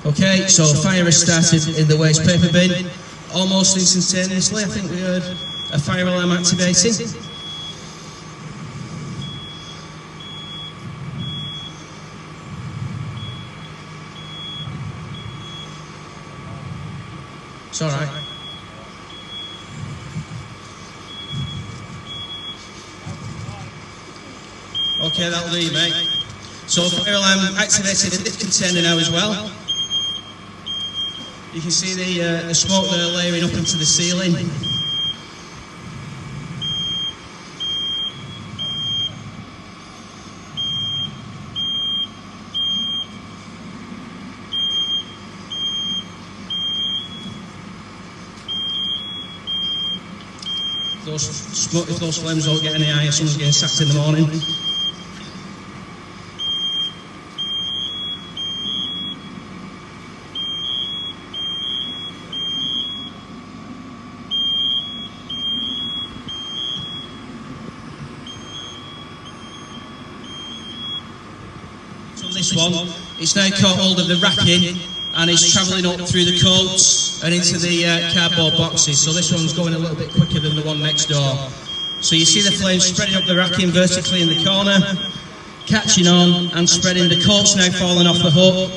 Okay, so fire has started in the waste paper bin. Almost instantaneously, I think we heard a fire alarm activating. It's all right. Okay, that'll do you, mate. So fire alarm activated in this container now as well. You can see the smoke there layering up into the ceiling. If those flames don't get any higher, someone's getting sacked in the morning. So this one, it's now caught hold of the racking and it's travelling up through the coats and into the cardboard boxes. So this one's going a little bit quicker than the one next door. So you see the flames spreading up the racking vertically in the corner, catching on and spreading. The coats now falling off the hook,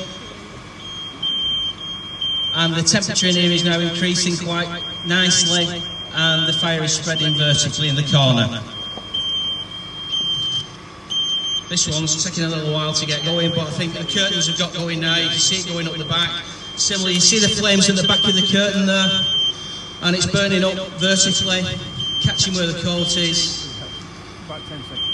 and the temperature in here is now increasing quite nicely, and the fire is spreading vertically in the corner. This one's taking a little while to get going, but I think the curtains have got going now. You can see it going up the back. Similarly, you see the flames at the back of the curtain there, and it's burning up vertically, catching where the coat is. About 10 seconds.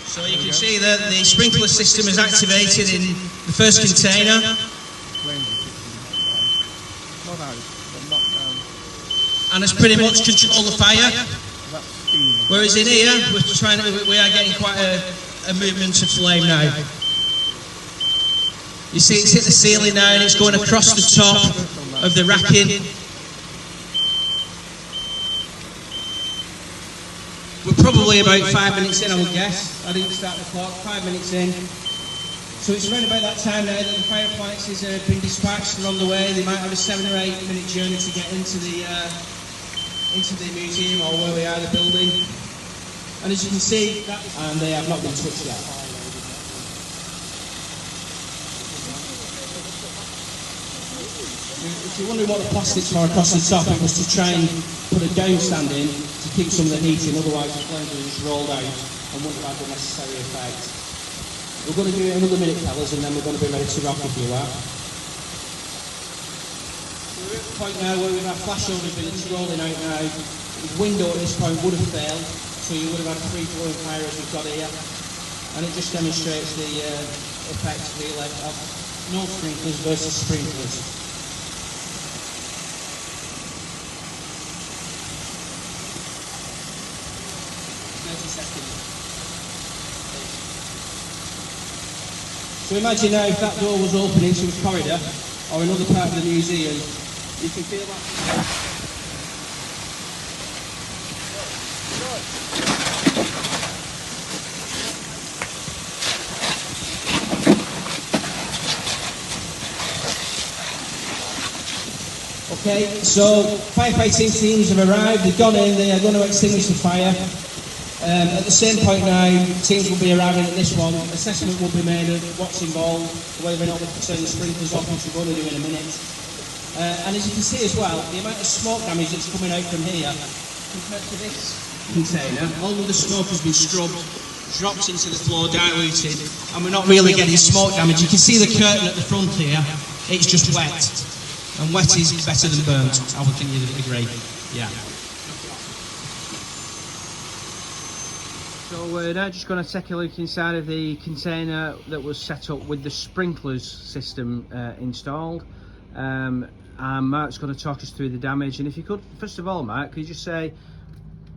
So you can see that the sprinkler system is activated in the first container. And it's pretty much controlled the fire. Whereas in here, we are getting quite a movement of flame now. You see it's hit the ceiling now and it's going across the top of the racking. We're probably about 5 minutes in, I would guess. I didn't start the clock, 5 minutes in. So it's around about that time now that the fire appliances have been dispatched. They're on the way. They might have a 7 or 8 minute journey to get into the museum or where we are, the building. And as you can see, and they have not been touched yet. If you're wondering what the plastics are across the top, it was to try and put a downstand in to keep some of the heat in, otherwise the flames would have just rolled out and wouldn't have had the necessary effect. We're going to give it another minute, fellas, and then we're going to be ready to rock if you are. So we're at the point now where we've had flashover bins rolling out now. The window at this point would have failed, so you would have had free-flowing fire as we've got here. And it just demonstrates the effects really of no sprinklers versus sprinklers. So imagine now if that door was open into a corridor or another part of the museum, you can feel that. Okay, so firefighting teams have arrived, they've gone in, they are going to extinguish the fire. At the same point now, teams will be arriving at this one. Assessment will be made of what's involved, whether or not we can turn the sprinklers off, which we're going to do in a minute. And as you can see as well, the amount of smoke damage that's coming out from here, compared to this container, all of the smoke has been scrubbed, dropped into the floor, diluted, and we're not really getting smoke damage. You can see the curtain at the front here, it's just wet. And wet is better than burnt, I would think you'd agree. Yeah. So we're now just going to take a look inside of the container that was set up with the sprinklers system installed. And Mark's going to talk us through the damage. And if you could, first of all, Mark, could you just say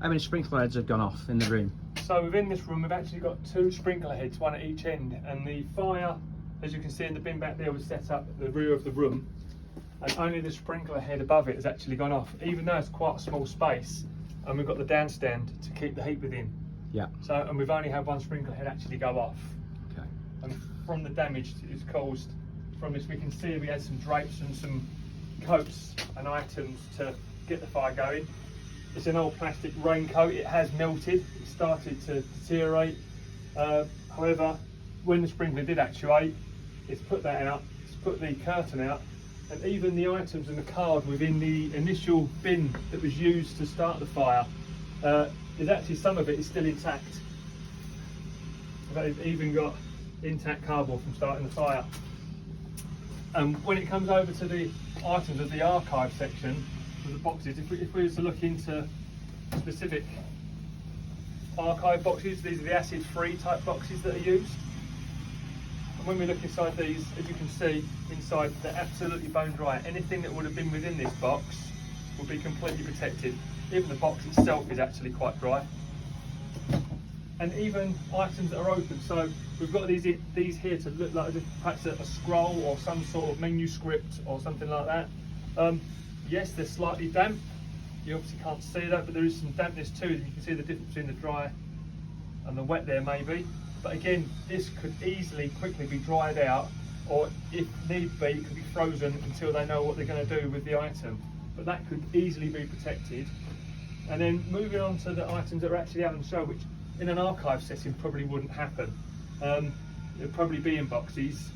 how many sprinkler heads have gone off in the room? So within this room we've actually got 2 sprinkler heads, one at each end, and the fire as you can see in the bin back there, was set up at the rear of the room, and only the sprinkler head above it has actually gone off, even though it's quite a small space, and we've got the down stand to keep the heat within. Yeah. So, and we've only had one sprinkler head actually go off. Okay. And from the damage it's caused from this, we can see we had some drapes and some coats and items to get the fire going. It's an old plastic raincoat, it has melted, it started to deteriorate. However, when the sprinkler did actuate, it's put that out, it's put the curtain out, and even the items and the card within the initial bin that was used to start the fire, is actually, some of it is still intact. They've even got intact cardboard from starting the fire. When it comes over to the items of the archive section, of the boxes, if we were to look into specific archive boxes, these are the acid-free type boxes that are used. And when we look inside these, as you can see, inside they're absolutely bone dry. Anything that would have been within this box will be completely protected. Even the box itself is actually quite dry. And even items that are open, so we've got these here to look like perhaps a scroll or some sort of manuscript or something like that. Yes, they're slightly damp. You obviously can't see that, but there is some dampness too. You can see the difference between the dry and the wet there maybe. But again, this could easily quickly be dried out, or if need be, it could be frozen until they know what they're going to do with the item. But that could easily be protected. And then moving on to the items that are actually out on show, which in an archive setting probably wouldn't happen. It'd probably be in boxes.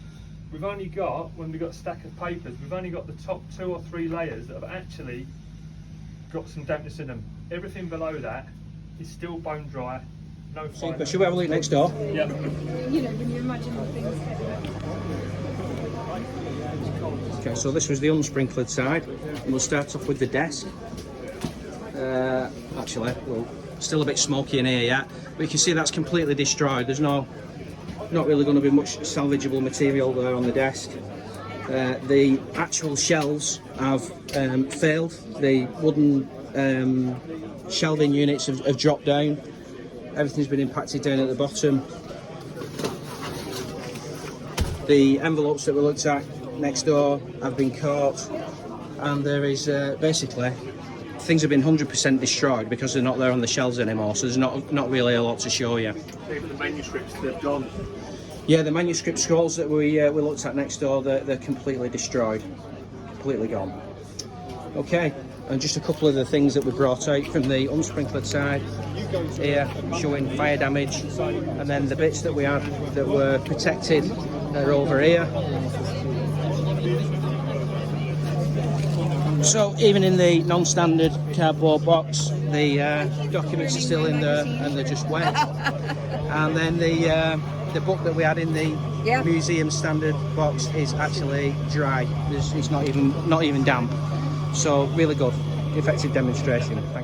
We've only got, when we've got a stack of papers, we've only got the top 2 or 3 layers that have actually got some dampness in them. Everything below that is still bone dry, no fire. Super. Should we have a look next door? Yeah. You know, when you imagine all things. Okay, so this was the unsprinkled side. And we'll start off with the desk. Actually, well, still a bit smoky in here yet, but you can see that's completely destroyed. There's not really going to be much salvageable material there on the desk. The actual shelves have failed. The wooden shelving units have dropped down. Everything's been impacted down at the bottom. The envelopes that we looked at next door have been caught, and there is basically things have been 100% destroyed because they're not there on the shelves anymore, so there's not really a lot to show you. Even the manuscripts, they've gone. Yeah, the manuscript scrolls that we looked at next door, they're completely destroyed, completely gone. Okay, and just a couple of the things that we brought out from the unsprinkled side here, showing fire damage, and then the bits that we had that were protected are over here. So even in the non-standard cardboard box, the documents are still in there and they're just wet. And then the book that we had in the museum standard box is actually dry. It's not even damp. So really good, effective demonstration. Thank you.